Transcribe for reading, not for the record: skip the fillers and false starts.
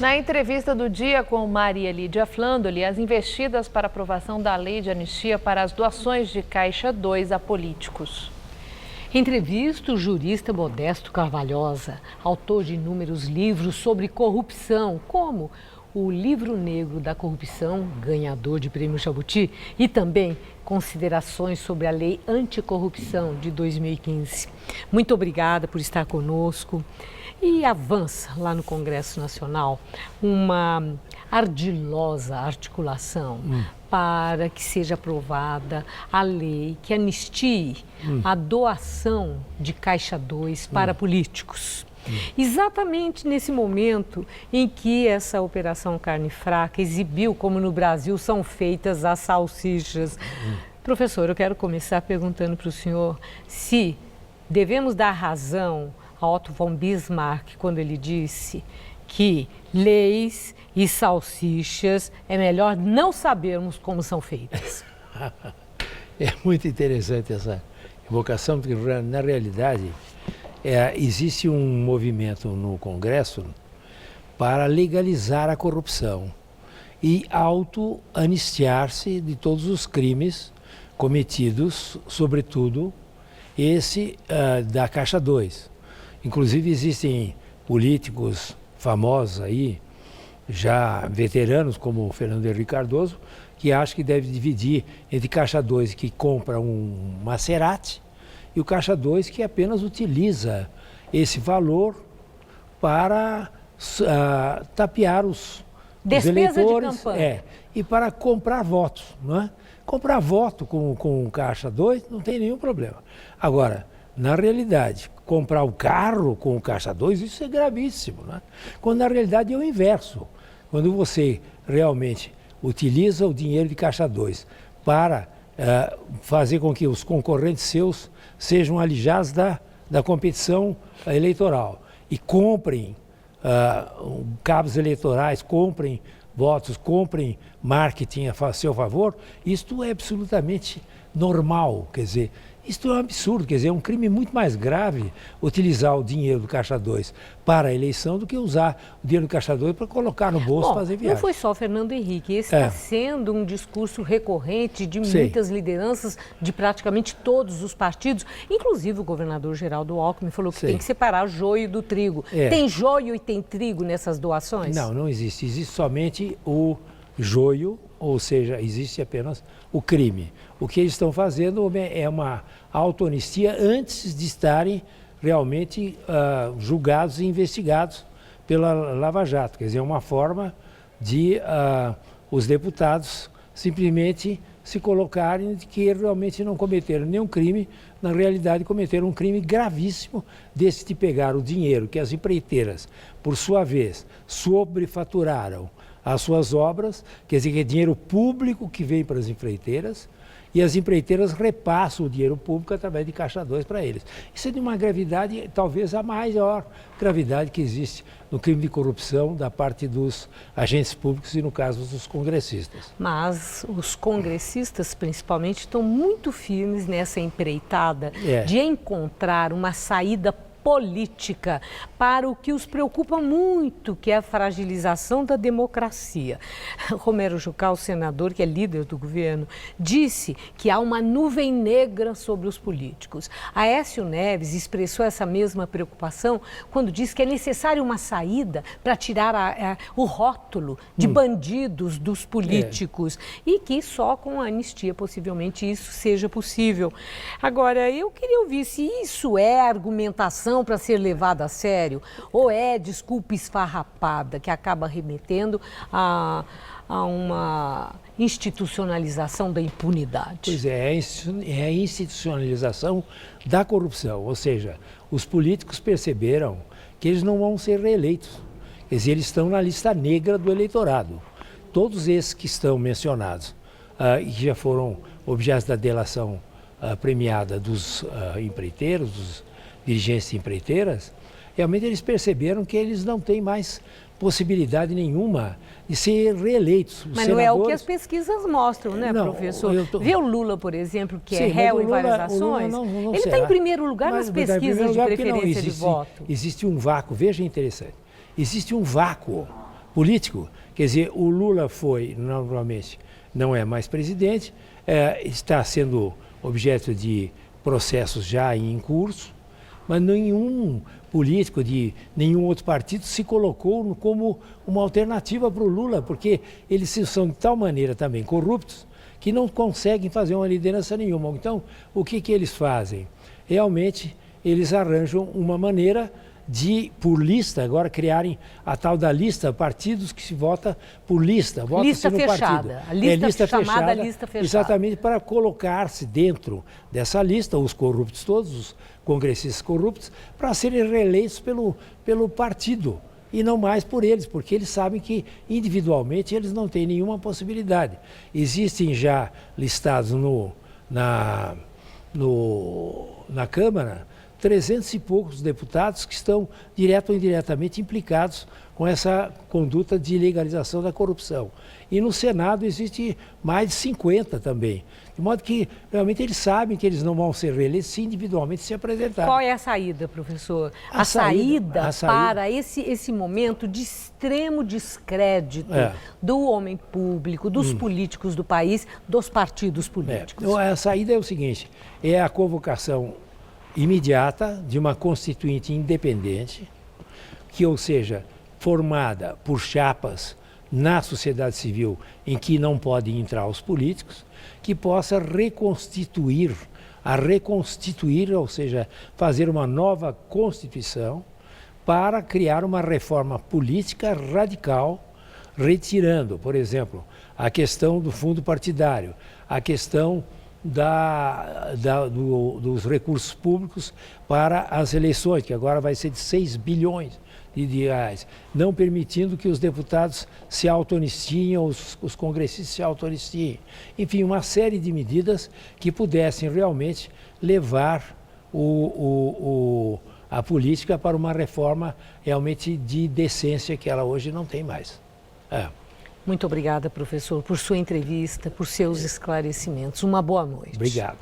Na entrevista do dia com Maria Lídia Flandoli, as investidas para aprovação da lei de anistia para as doações de Caixa 2 a políticos. Entrevista o jurista Modesto Carvalhosa, autor de inúmeros livros sobre corrupção, como o Livro Negro da Corrupção, ganhador de Prêmio Jabuti, e também considerações sobre a Lei Anticorrupção de 2015. Muito obrigada por estar conosco. E avança lá no Congresso Nacional uma ardilosa articulação para que seja aprovada a lei que anistie a doação de Caixa 2 para políticos. Exatamente nesse momento em que essa Operação Carne Fraca exibiu como no Brasil são feitas as salsichas. Professor, eu quero começar perguntando para o senhor se devemos dar razão a Otto von Bismarck quando ele disse que leis e salsichas é melhor não sabermos como são feitas. É muito interessante essa evocação, porque na realidade existe um movimento no Congresso para legalizar a corrupção e auto-anistiar-se de todos os crimes cometidos, sobretudo esse da Caixa 2. Inclusive existem políticos famosos aí, já veteranos, como o Fernando Henrique Cardoso, que acham que deve dividir entre Caixa 2, que compra um Maserati, e o Caixa 2, que apenas utiliza esse valor para tapear os eleitores. De campanha. E para comprar votos, não é? Comprar voto com o Caixa 2 não tem nenhum problema. Agora, na realidade, comprar o carro com o Caixa 2, isso é gravíssimo, né? Quando na realidade é o inverso. Quando você realmente utiliza o dinheiro de Caixa 2 para fazer com que os concorrentes seus sejam alijados da competição eleitoral e comprem cabos eleitorais, comprem votos, comprem marketing a seu favor, isto é absolutamente normal, quer dizer, isto é um absurdo, quer dizer, é um crime muito mais grave utilizar o dinheiro do Caixa 2 para a eleição do que usar o dinheiro do Caixa 2 para colocar no bolso e fazer viagem. Não foi só Fernando Henrique, esse está sendo um discurso recorrente de muitas lideranças de praticamente todos os partidos, inclusive o governador Geraldo Alckmin falou que tem que separar o joio do trigo. Tem joio e tem trigo nessas doações? Não, não existe. Existe somente o joio, ou seja, existe apenas o crime. O que eles estão fazendo é uma autoanistia antes de estarem realmente julgados e investigados pela Lava Jato. Quer dizer, é uma forma de os deputados simplesmente se colocarem de que realmente não cometeram nenhum crime, na realidade cometeram um crime gravíssimo desse de pegar o dinheiro que as empreiteiras, por sua vez, sobrefaturaram as suas obras, quer dizer, que é dinheiro público que vem para as empreiteiras, e as empreiteiras repassam o dinheiro público através de Caixa 2 para eles. Isso é de uma gravidade, talvez a maior gravidade que existe no crime de corrupção da parte dos agentes públicos e, no caso, dos congressistas. Mas os congressistas, principalmente, estão muito firmes nessa empreitada de encontrar uma saída política para o que os preocupa muito, que é a fragilização da democracia. Romero Jucá, o senador que é líder do governo, disse que há uma nuvem negra sobre os políticos. Aécio Neves expressou essa mesma preocupação quando disse que é necessário uma saída para tirar o rótulo de bandidos dos políticos e que só com a anistia possivelmente isso seja possível. Agora, eu queria ouvir se isso é argumentação para ser levada a sério ou é desculpa esfarrapada que acaba remetendo a uma institucionalização da impunidade. Pois é a institucionalização da corrupção, ou seja, os políticos perceberam que eles não vão ser reeleitos, quer dizer, eles estão na lista negra do eleitorado. Todos esses que estão mencionados e que já foram objetos da delação premiada dos empreiteiros, dos dirigentes empreiteiras, realmente eles perceberam que eles não têm mais possibilidade nenhuma de ser reeleitos. Mas não é o que as pesquisas mostram, né, professor? Vê o Lula, por exemplo, que é réu em várias ações, ele está em primeiro lugar nas pesquisas de preferência de voto. Existe um vácuo, veja interessante, existe um vácuo político. Quer dizer, o Lula foi, naturalmente, não é mais presidente, está sendo objeto de processos já em curso, mas nenhum político de nenhum outro partido se colocou como uma alternativa para o Lula, porque eles são de tal maneira também corruptos que não conseguem fazer uma liderança nenhuma. Então, o que eles fazem? Realmente, eles arranjam uma maneira de, por lista, agora criarem a tal da lista, partidos que se vota por lista. Lista no fechada. Partido. A lista, lista chamada fechada, lista fechada. Exatamente para colocar-se dentro dessa lista, os corruptos todos, os congressistas corruptos, para serem reeleitos pelo partido e não mais por eles, porque eles sabem que individualmente eles não têm nenhuma possibilidade. Existem já listados na Câmara 300 e poucos deputados que estão direto ou indiretamente implicados com essa conduta de legalização da corrupção. E no Senado existe mais de 50 também. De modo que realmente eles sabem que eles não vão ser reeleitos se individualmente se apresentarem. Qual é a saída, professor? A saída para esse momento de extremo descrédito do homem público, dos políticos do país, dos partidos políticos. A saída é o seguinte, é a convocação imediata de uma constituinte independente, que, ou seja, formada por chapas na sociedade civil em que não podem entrar os políticos, que possa reconstituir, ou seja, fazer uma nova Constituição para criar uma reforma política radical, retirando, por exemplo, a questão do fundo partidário, a questão dos recursos públicos para as eleições, que agora vai ser de 6 bilhões de reais, não permitindo que os deputados se autoanistiem, os congressistas se autoanistiem. Enfim, uma série de medidas que pudessem realmente levar a política para uma reforma realmente de decência que ela hoje não tem mais. Muito obrigada, professor, por sua entrevista, por seus esclarecimentos. Uma boa noite. Obrigado.